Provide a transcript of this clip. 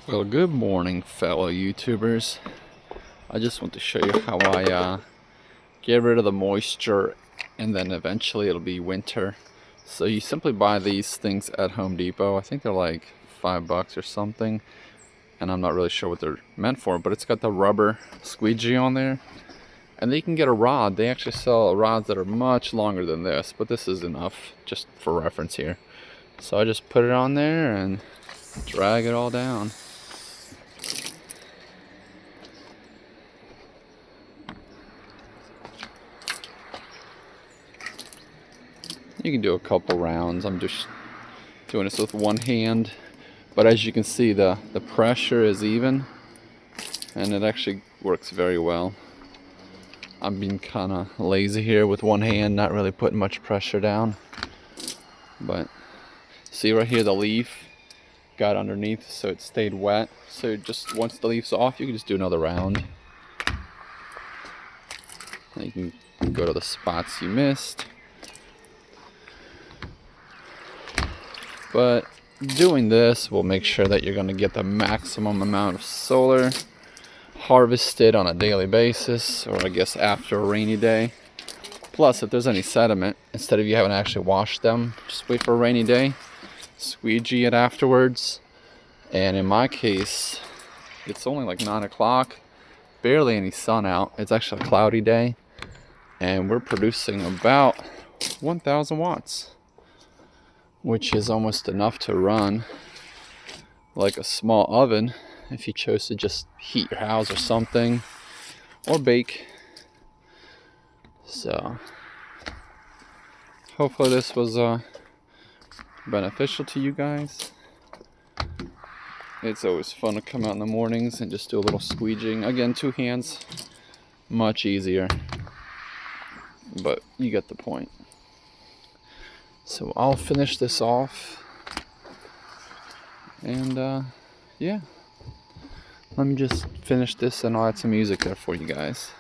Well, good morning, fellow YouTubers. I just want to show you how I get rid of the moisture, and then eventually it'll be winter. So you simply buy these things at Home Depot. I think they're like $5 or something, and I'm not really sure what they're meant for, but it's got the rubber squeegee on there. And then you can get a rod. They actually sell rods that are much longer than this, but this is enough just for reference here. So I just put it on there and drag it all down. You can do a couple rounds. I'm just doing this with one hand, but as you can see, the pressure is even, and it actually works very well. I'm being kind of lazy here with one hand, not really putting much pressure down. But see right here, the leaf got underneath, so it stayed wet. So just once the leaf's off, you can just do another round. And you can go to the spots you missed. But doing this will make sure that you're going to get the maximum amount of solar harvested on a daily basis, or I guess after a rainy day. Plus, if there's any sediment, instead of you having to actually wash them, just wait for a rainy day, squeegee it afterwards. And in my case, it's only like 9 o'clock, barely any sun out. It's actually a cloudy day, and we're producing about 1,000 watts, which is almost enough to run like a small oven if you chose to just heat your house or something, or bake. So hopefully this was beneficial to you guys. It's always fun to come out in the mornings and just do a little squeegeeing. Again, 2 hands, much easier, but you get the point. So I'll finish this off, and yeah, let me just finish this and I'll add some music there for you guys.